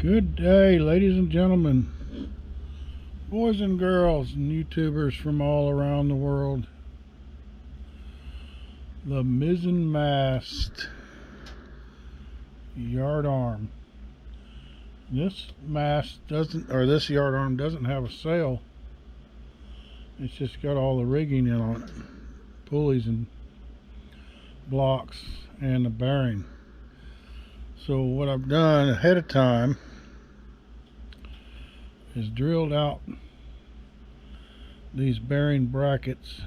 Good day, ladies and gentlemen, boys and girls, and YouTubers from all around the world. The Mizzen mast yardarm. This mast doesn't, or this yardarm doesn't have a sail. It's just got all the rigging in on it, pulleys and blocks and the bearing. So what I've done ahead of time is drilled out these bearing brackets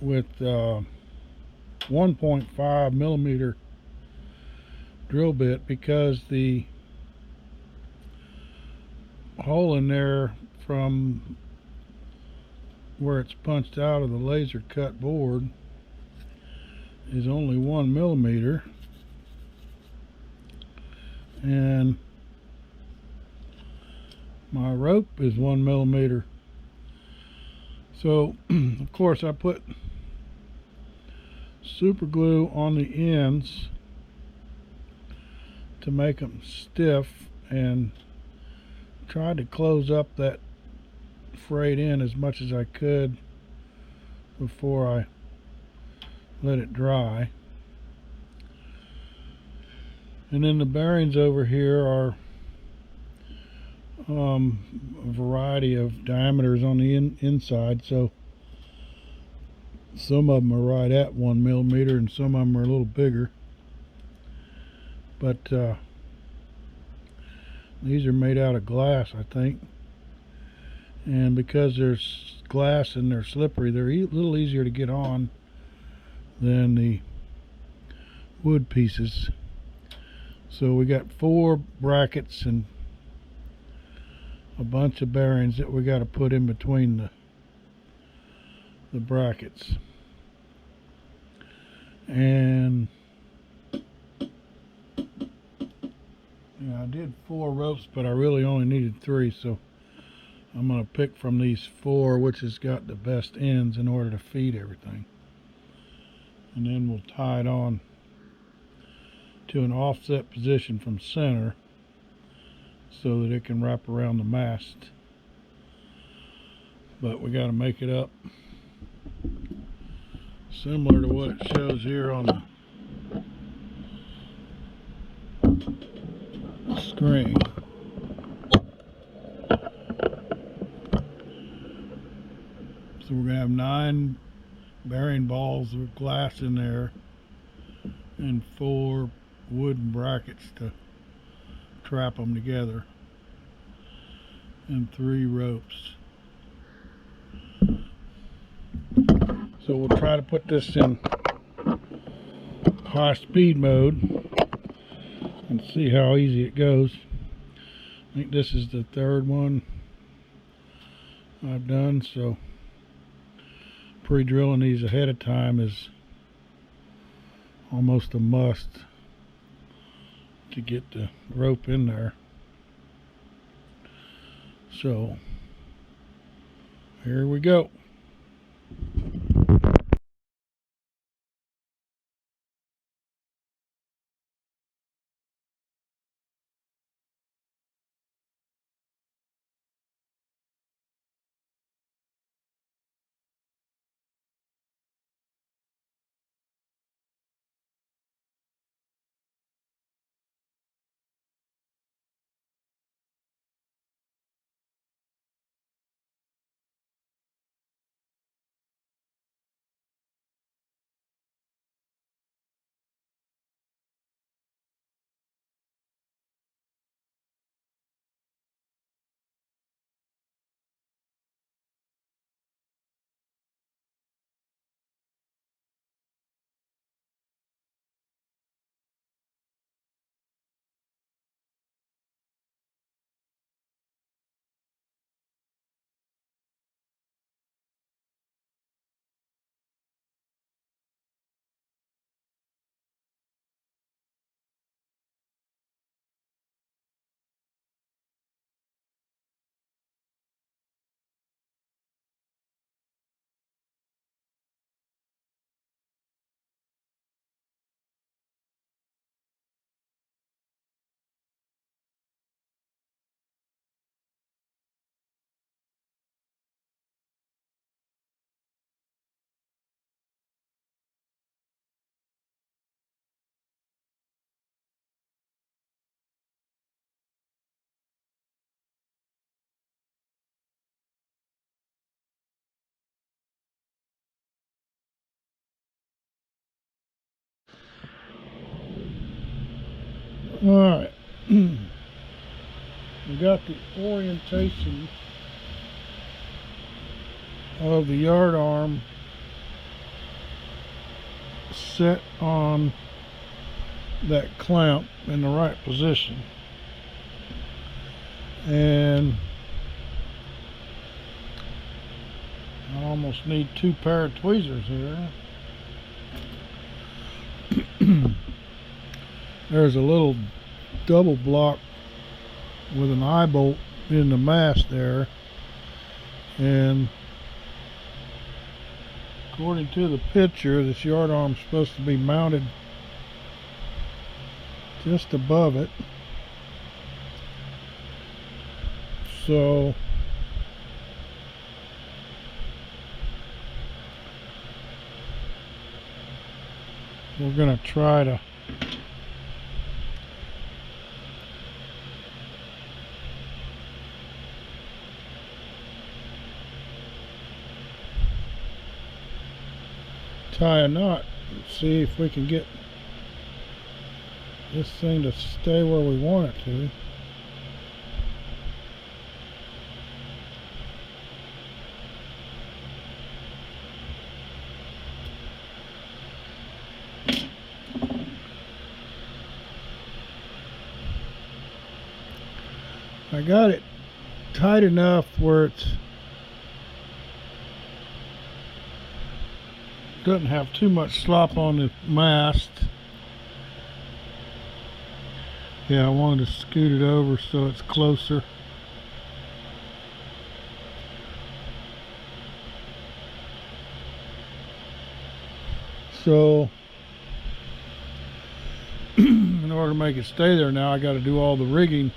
with 1.5 millimeter drill bit, because the hole in there from where it's punched out of the laser cut board is only 1 millimeter, and my rope is 1 millimeter. So of course I put super glue on the ends to make them stiff, and tried to close up that frayed end as much as I could before I let it dry. And then the bearings over here are a variety of diameters on the inside, so some of them are right at 1 millimeter and some of them are a little bigger, but these are made out of glass, I think, and because there's glass and they're slippery, they're a little easier to get on than the wood pieces. So we got 4 brackets and a bunch of bearings that we got to put in between the brackets. And yeah, I did 4 ropes, but I really only needed 3, so I'm going to pick from these 4 which has got the best ends in order to feed everything, and then we'll tie it on to an offset position from center so that it can wrap around the mast. But we got to make it up similar to what it shows here on the screen. So we're going to have 9 bearing balls with glass in there and 4 wooden brackets to trap them together, and 3 ropes. So we'll try to put this in high speed mode and see how easy it goes. I think this is the 3rd one I've done, so pre-drilling these ahead of time is almost a must to get the rope in there. So here we go. Alright. We got the orientation of the yard arm set on that clamp in the right position, and I almost need 2 pair of tweezers here. There's a little double block with an eye bolt in the mast there, and according to the picture, this yard arm is supposed to be mounted just above it. So we're going to try to tie a knot and see if we can get this thing to stay where we want it to. I got it tight enough where it's doesn't have too much slop on the mast. Yeah, I wanted to scoot it over so it's closer. So in order to make it stay there now, I got to do all the rigging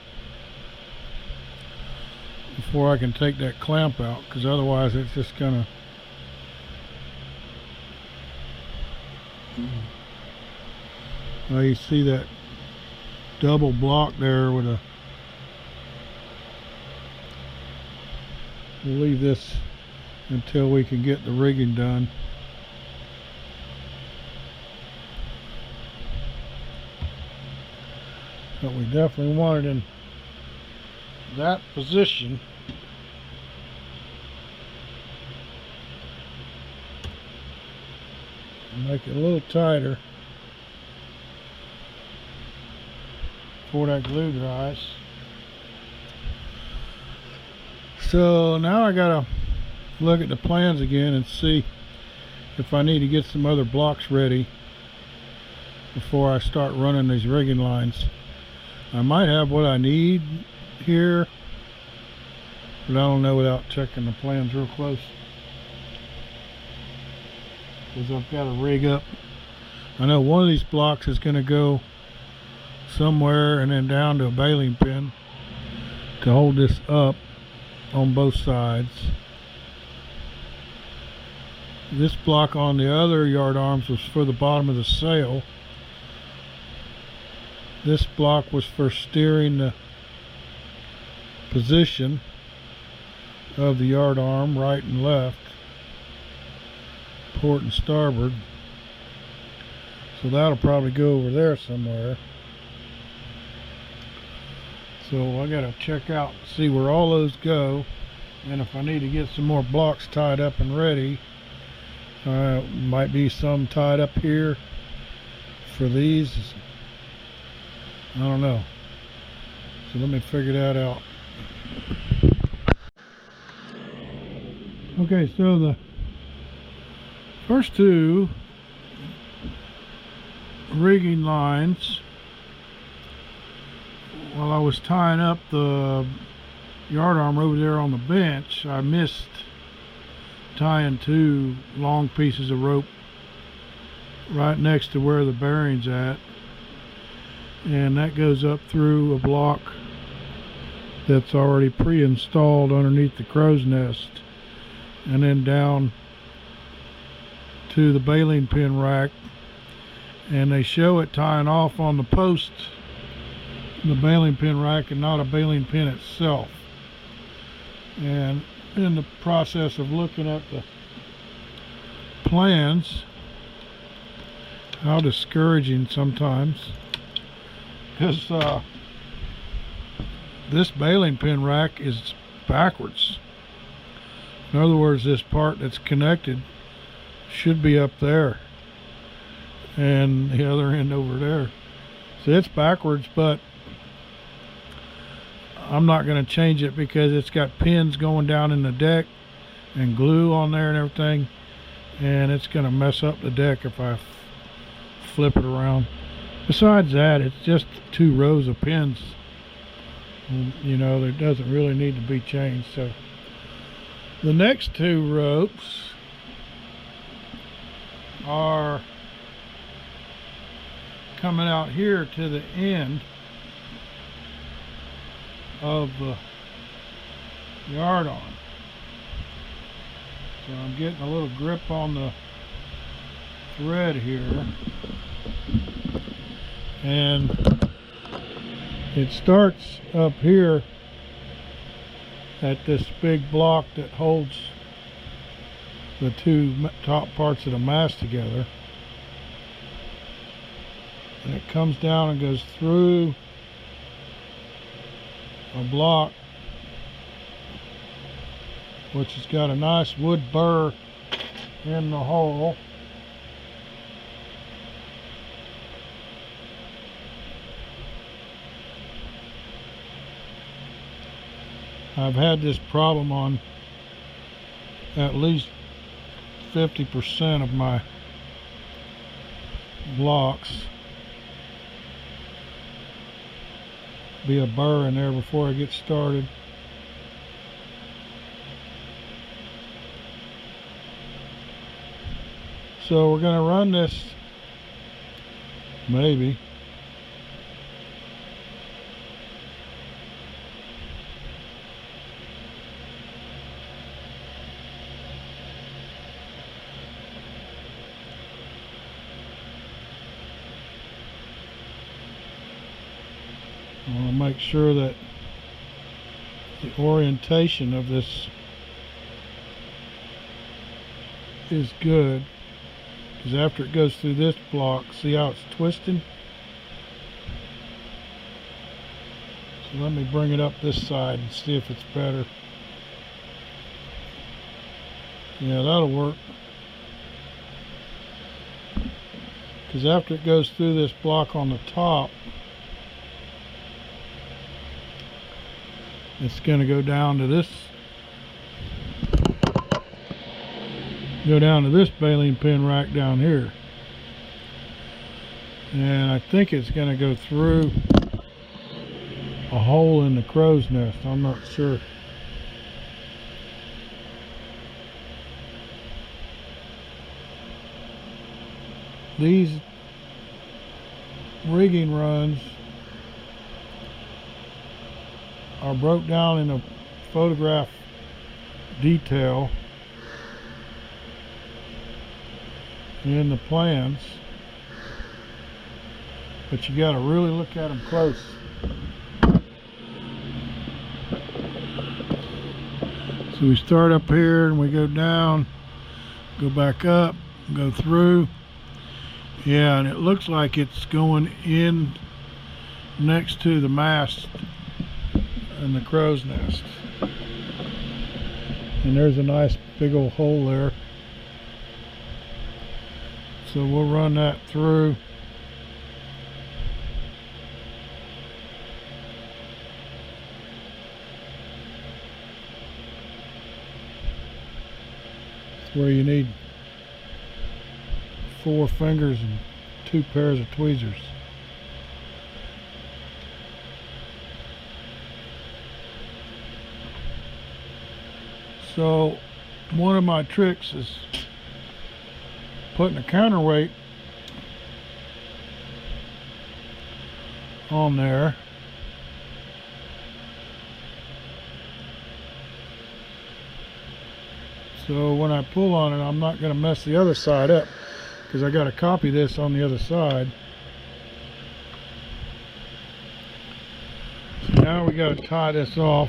before I can take that clamp out, because otherwise it's just gonna you see that double block there with a, we'll leave this until we can get the rigging done. But we definitely want it in that position. Make it a little tighter before that glue dries. So now I gotta look at the plans again and see if I need to get some other blocks ready before I start running these rigging lines. I might have what I need here, but I don't know without checking the plans real close, because I've got to rig up. I know one of these blocks is going to go somewhere and then down to a baling pin to hold this up on both sides. This block on the other yard arms was for the bottom of the sail. This block was for steering the position of the yard arm right and left, port and starboard. So that'll probably go over there somewhere. So I gotta check out, see where all those go, and if I need to get some more blocks tied up and ready. Might be some tied up here for these, I don't know. So let me figure that out. Okay, so the first 2 rigging lines, while I was tying up the yard arm over there on the bench, I missed tying 2 long pieces of rope right next to where the bearing's at, and that goes up through a block that's already pre-installed underneath the crow's nest, and then down to the baling pin rack, and they show it tying off on the post in the baling pin rack and not a baling pin itself. And in the process of looking at the plans, how discouraging sometimes because this baling pin rack is backwards. In other words, this part that's connected should be up there and the other end over there. So it's backwards, but I'm not going to change it because it's got pins going down in the deck and glue on there and everything, and it's going to mess up the deck if I flip it around. Besides that, it's just 2 rows of pins. You know, that doesn't really need to be changed. So the next 2 ropes are coming out here to the end of the yardarm. So I'm getting a little grip on the thread here, and it starts up here at this big block that holds the 2 top parts of the mast together, and it comes down and goes through a block which has got a nice wood burr in the hole. I've had this problem on at least 50% of my blocks. Be a burr in there before I get started. So we're going to run this, maybe, I want to make sure that the orientation of this is good, because after it goes through this block, see how it's twisting? So let me bring it up this side and see if it's better. Yeah, that'll work. Because after it goes through this block on the top, it's going to go down to this baling pin rack down here, and I think it's going to go through a hole in the crow's nest. I'm not sure. These rigging runs are broke down in a photograph detail in the plans, but you got to really look at them close. So we start up here and we go down, go back up, go through. Yeah, and it looks like it's going in next to the mast and the crow's nest, and there's a nice big old hole there. So we'll run that through. It's where you need 4 fingers and 2 pairs of tweezers. So one of my tricks is putting a counterweight on there, so when I pull on it, I'm not going to mess the other side up, because I got to copy this on the other side. So now we got to tie this off.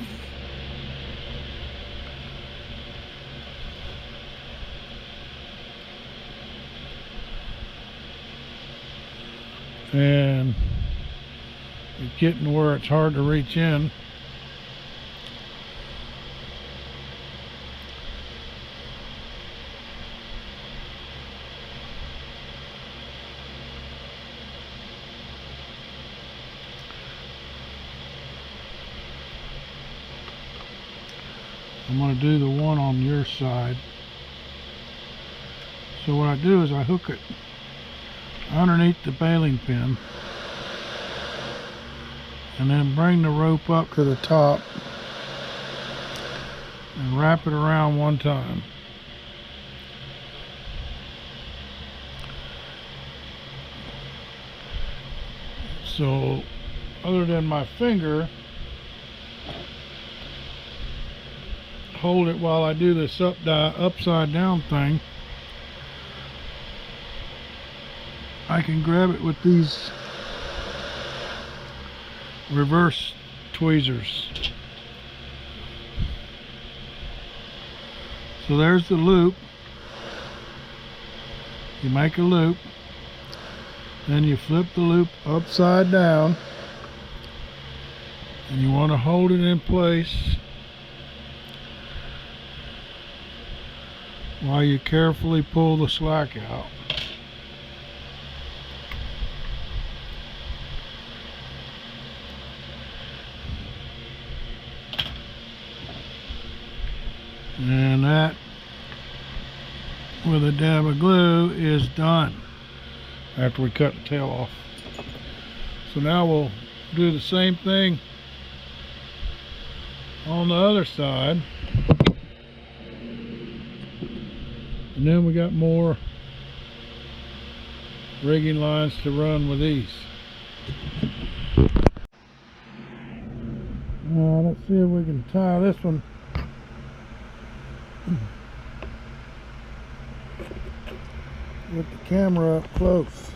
And It's getting where it's hard to reach in. I'm going to do the one on your side. So what I do is I hook it underneath the baling pin and then bring the rope up to the top and wrap it around one time. So other than my finger, hold it while I do this upside down thing, I can grab it with these reverse tweezers. So there's the loop. You make a loop, then you flip the loop upside down, and you want to hold it in place while you carefully pull the slack out. And that, with a dab of glue, is done after we cut the tail off. So now we'll do the same thing on the other side. And then we got more rigging lines to run with these. Let's see if we can tie this one with the camera up close.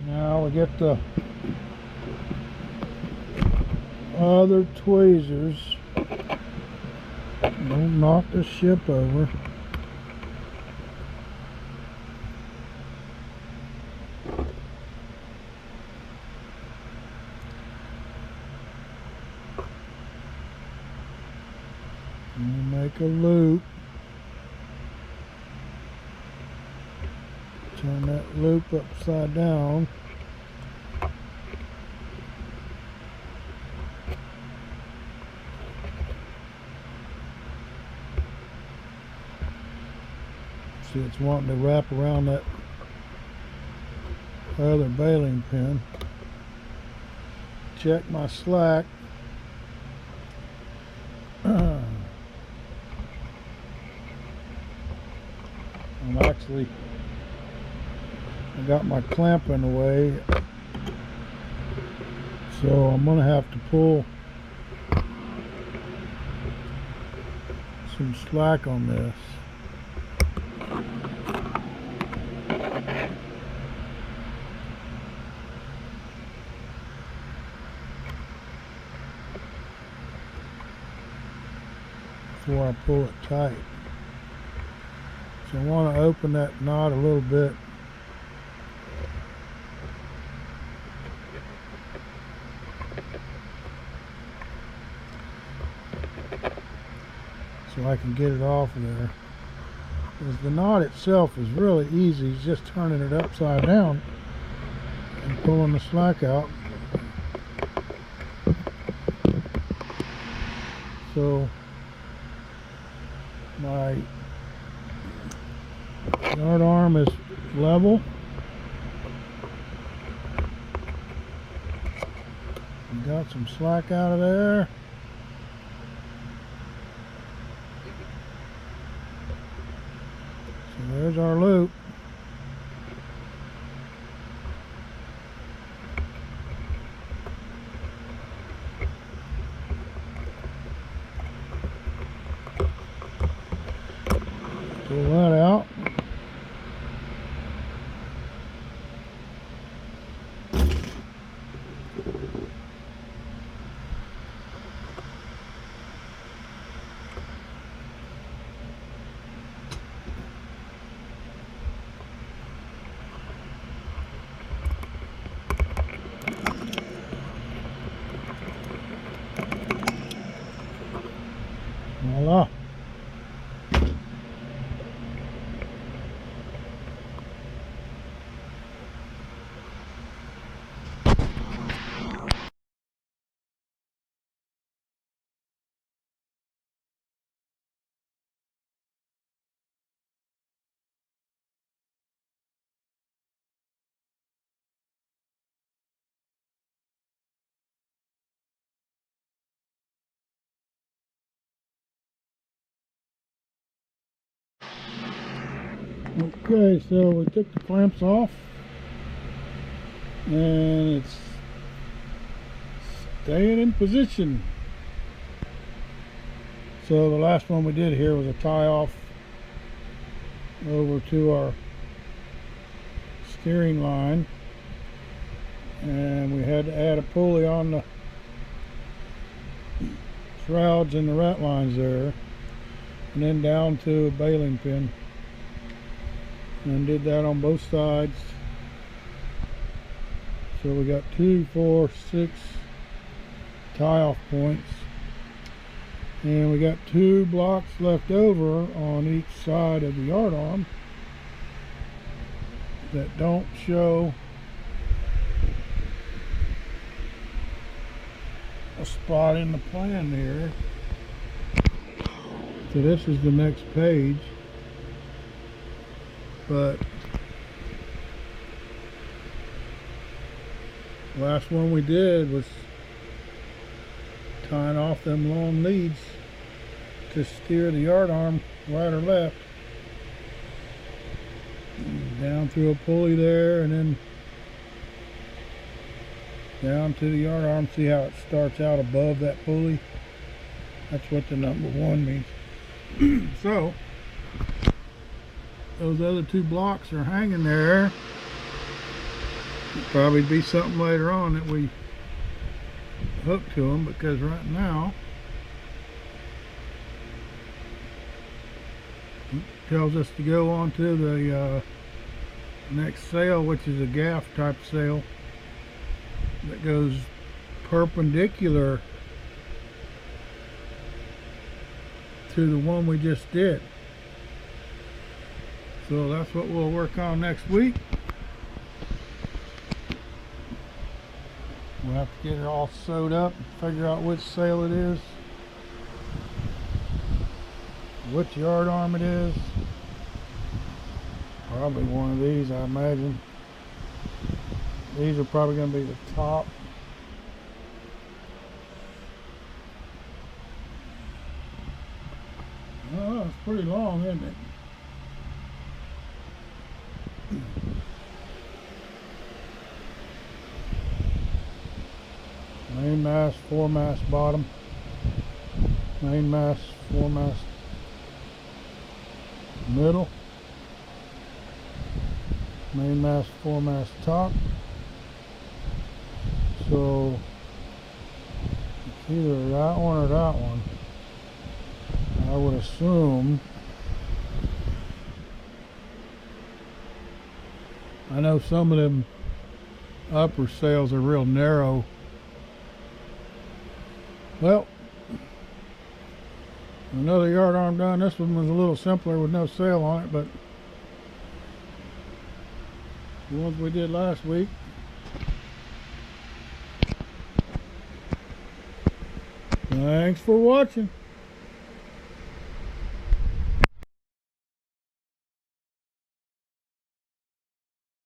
Now we get the other tweezers. Don't knock the ship over. And make a loop. Turn that loop upside down. See, it's wanting to wrap around that other baling pin. Check my slack. I got my clamp in the way, so I'm going to have to pull some slack on this. Before I pull it tight. So I want to open that knot a little bit. So I can get it off of there. Because the knot itself is really easy. It's just turning it upside down and pulling the slack out. So my yard arm is level. Got some slack out of there. So there's our loop. Okay, so we took the clamps off and it's staying in position. So the last one we did here was a tie off over to our steering line, and we had to add a pulley on the shrouds and the rat lines there, and then down to a baling pin, and did that on both sides. So we got 2, 4, 6 tie off points, and we got 2 blocks left over on each side of the yardarm that don't show a spot in the plan here. So this is the next page, but the last one we did was tying off them long leads to steer the yardarm right or left, down through a pulley there, and then down to the yardarm. See how it starts out above that pulley? That's what the number 1 means. So those other 2 blocks are hanging there. It'll probably be something later on that we hook to them, because right now it tells us to go on to the next sail, which is a gaff type sail that goes perpendicular to the one we just did. So that's what we'll work on next week. We'll have to get it all sewed up, figure out which sail it is, which yardarm it is. Probably one of these, I imagine. These are probably going to be the top. Oh, it's pretty long, isn't it? Main mast, foremast bottom. Main mast, foremast middle. Main mast, foremast top. So it's either that one or that one. I would assume. I know some of them upper sails are real narrow. Well, another yardarm done. This one was a little simpler with no sail on it, but the ones we did last week. Thanks for watching.